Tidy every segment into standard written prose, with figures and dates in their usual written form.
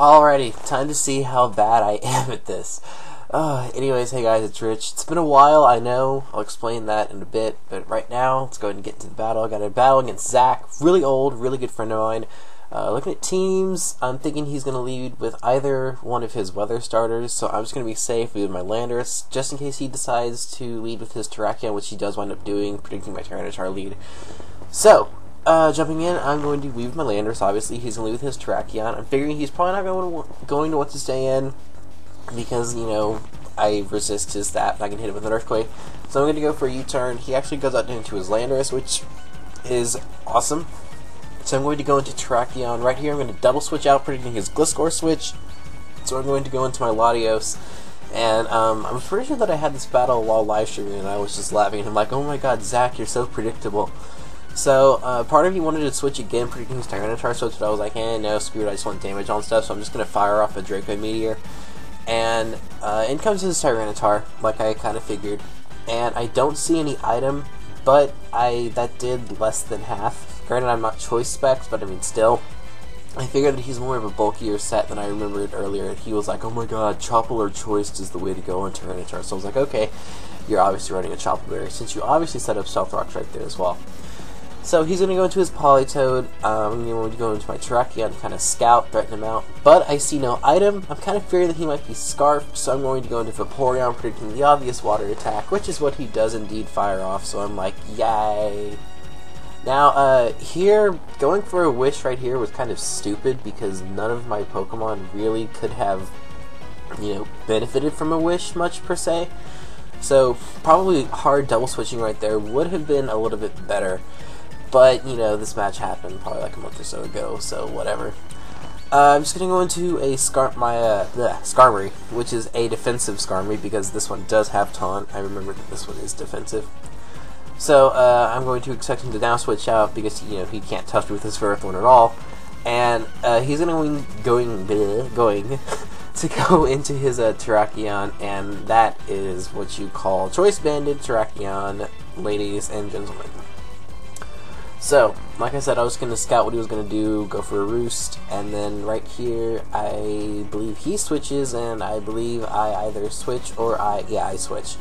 Alrighty, time to see how bad I am at this. Anyways, hey guys, it's Rich. It's been a while, I know. I'll explain that in a bit, but right now, let's go ahead and get into the battle. I got a battle against Zach, really old, really good friend of mine. Looking at teams, I'm thinking he's going to lead with either one of his weather starters, so I'm just going to be safe with my Landorus, just in case he decides to lead with his Terrakion, which he does wind up doing, predicting my Tyranitar lead. So, jumping in, I'm going to leave with my Landorus. Obviously, he's going to leave with his Terrakion. I'm figuring he's probably not going to want to stay in, because, you know, I resist his that, and I can hit it with an Earthquake. So I'm going to go for a U-turn. He actually goes out into his Landorus, which is awesome. So I'm going to go into Terrakion. Right here, I'm going to double switch out, predicting his Gliscor switch. So I'm going to go into my Latios. And I'm pretty sure that I had this battle while live streaming, and I was just laughing at him like, oh my god, Zach, you're so predictable. So, part of me wanted to switch again, predicting his Tyranitar switch, but I was like, no, screw it, I just want damage on stuff, so I'm just going to fire off a Draco Meteor. And, in comes his Tyranitar, like I kind of figured. And I don't see any item, but that did less than half. Granted, I'm not choice specs, but I mean, still. I figured that he's more of a bulkier set than I remembered earlier. He was like, oh my god, Chople or Choice is the way to go on Tyranitar. So I was like, okay, you're obviously running a Chople Berry, since you obviously set up Stealth Rocks right there as well. So he's going to go into his Politoed. I'm going to go into my Terrakion to kind of scout, threaten him out. But I see no item. I'm kind of fearing that he might be Scarfed, so I'm going to go into Vaporeon, predicting the obvious water attack, which is what he does indeed fire off. So I'm like, yay. Now, here, going for a Wish right here was kind of stupid because none of my Pokemon really could have, you know, benefited from a Wish much per se. So probably hard double switching right there would have been a little bit better. But, you know, this match happened probably like a month or so ago, so whatever. I'm just going to go into a Skarmory, which is a defensive Skarmory, because this one does have Taunt. I remember that this one is defensive. So, I'm going to expect him to now switch out, because, you know, he can't touch me with his Ferrothorn at all. And, he's going to go into his Terrakion, and that is what you call Choice Banded Terrakion, ladies and gentlemen. So, like I said, I was going to scout what he was going to do, go for a Roost, and then right here, I believe he switches, and I believe I either switch or I switch.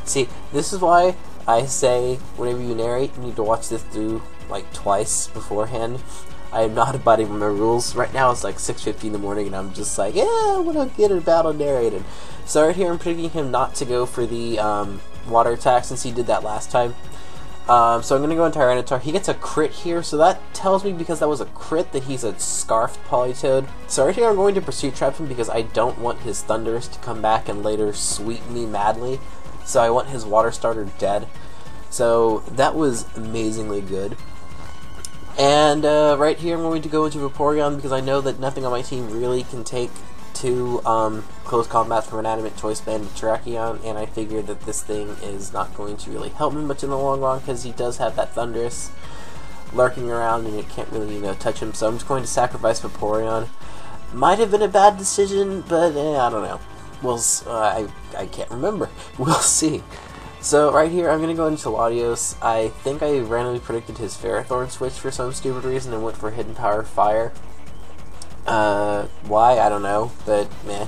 See, this is why I say, whenever you narrate, you need to watch this through, like, twice beforehand. I am not abiding by my rules. Right now, it's like 6:50 in the morning, and I'm just like, yeah, I want to get a battle narrated. So right here, I'm predicting him not to go for the water attack, since he did that last time. So I'm going to go into Tyranitar. He gets a crit here, so that tells me, because that was a crit, that he's a Scarfed Politoed. So right here I'm going to Pursuit Trap him, because I don't want his Thundurus to come back and later sweep me madly. So I want his Water Starter dead. So that was amazingly good. And right here I'm going to go into Vaporeon, because I know that nothing on my team really can take to close combat from an Adamant Choice Banded Terrakion, and I figured that this thing is not going to really help me much in the long run, because he does have that Thundurus lurking around and it can't really, you know, touch him. So I'm just going to sacrifice Vaporeon. Might have been a bad decision, but I don't know. I can't remember. We'll see. So right here I'm going to go into Latios. I think I randomly predicted his Ferrothorn switch for some stupid reason and went for Hidden Power Fire. Why? I don't know, but meh.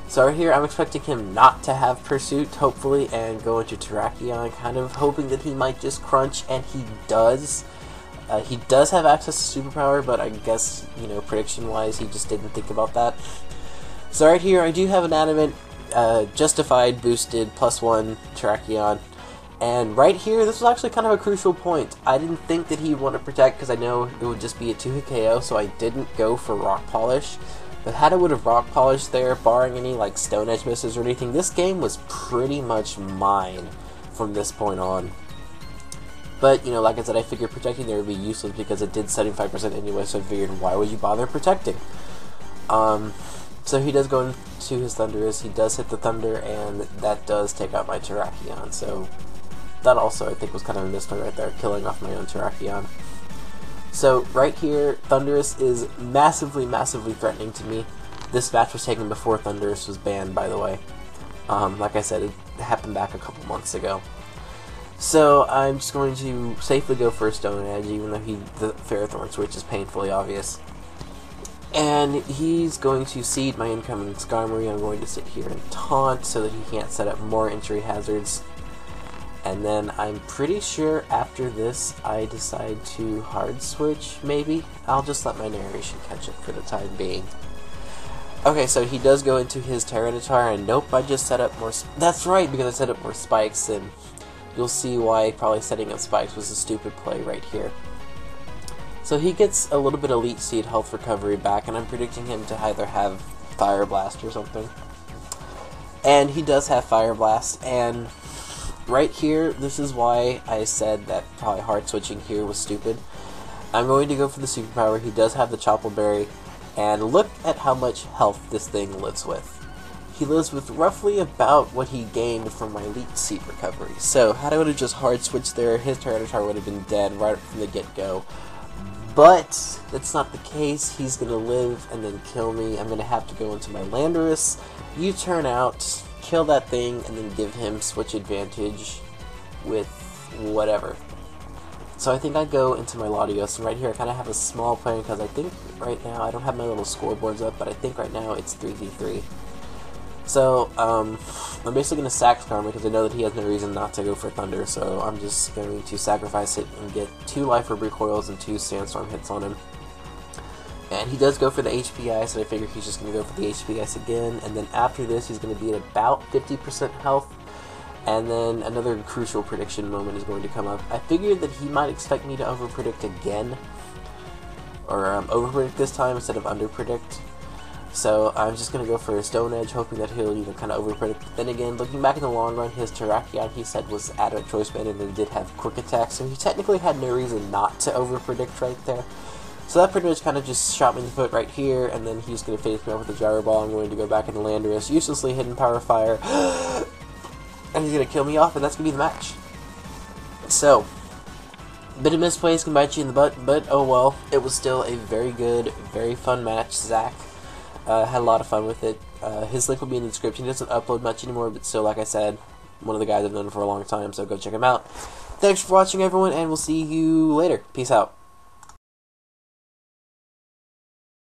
So right here, I'm expecting him not to have Pursuit, hopefully, and go into Terrakion, kind of hoping that he might just crunch, and he does. He does have access to Superpower, but I guess, you know, prediction-wise, he just didn't think about that. So right here, I do have an Adamant, Justified, Boosted, +1 Terrakion. And right here, this was actually kind of a crucial point. I didn't think that he'd want to protect, because I know it would just be a 2-hit KO, so I didn't go for Rock Polish. But had I would have Rock Polished there, barring any like Stone Edge misses or anything, this game was pretty much mine from this point on. But, you know, like I said, I figured protecting there would be useless, because it did 75% anyway, so I figured, why would you bother protecting? So he does go into his Thundurus, he does hit the Thunder, and that does take out my Terrakion, so that also, I think, was kind of a misplay right there, killing off my own Terrakion. So, right here, Thundurus is massively, massively threatening to me. This match was taken before Thundurus was banned, by the way. Like I said, it happened back a couple months ago. So, I'm just going to safely go for a Stone Edge, even though the Ferrothorn switch is painfully obvious. And he's going to seed my incoming Skarmory. I'm going to sit here and taunt so that he can't set up more entry hazards. And then I'm pretty sure after this I decide to hard switch, maybe? I'll just let my narration catch up for the time being. Okay, so he does go into his Tyranitar, and nope, I just set up more... That's right, because I set up more spikes, and you'll see why probably setting up spikes was a stupid play right here. So he gets a little bit of Elite Seed health recovery back, and I'm predicting him to either have Fire Blast or something. And he does have Fire Blast, and right here, this is why I said that probably hard switching here was stupid. I'm going to go for the superpower. He does have the Chople Berry, and look at how much health this thing lives with. He lives with roughly about what he gained from my Elite Seed recovery. So, had I would have just hard switched there, his Tyranitar would have been dead right from the get-go. But that's not the case. He's going to live and then kill me. I'm going to have to go into my Landorus, U-turn out, kill that thing, and then give him switch advantage with whatever. So I think I go into my Latios, and right here I kind of have a small plan because I think right now, I don't have my little scoreboards up, but I think right now it's 3v3. So, I'm basically going to sack Skarmory because I know that he has no reason not to go for Thunder, so I'm just going to sacrifice it and get 2 Life Orb recoils and 2 Sandstorm hits on him. And he does go for the HP Ice, so I figure he's just going to go for the HP Ice again, and then after this he's going to be at about 50% health, and then another crucial prediction moment is going to come up. I figured that he might expect me to overpredict again, or overpredict this time instead of underpredict. So I'm just going to go for a Stone Edge, hoping that he'll kind of overpredict. But then again, looking back in the long run, his Terrakion, he said, was out of choice band and then did have quick attack, so he technically had no reason not to overpredict right there. So that pretty much kind of just shot me in the foot right here, and then he's going to face me off with a Gyro Ball. I'm going to go back into Landorus, uselessly hidden Power Fire, and he's going to kill me off, and that's going to be the match. So, bit of misplays can bite you in the butt, but oh well. It was still a very good, very fun match. Zach had a lot of fun with it. His link will be in the description. He doesn't upload much anymore, but still, like I said, one of the guys I've known for a long time, so go check him out. Thanks for watching, everyone, and we'll see you later. Peace out.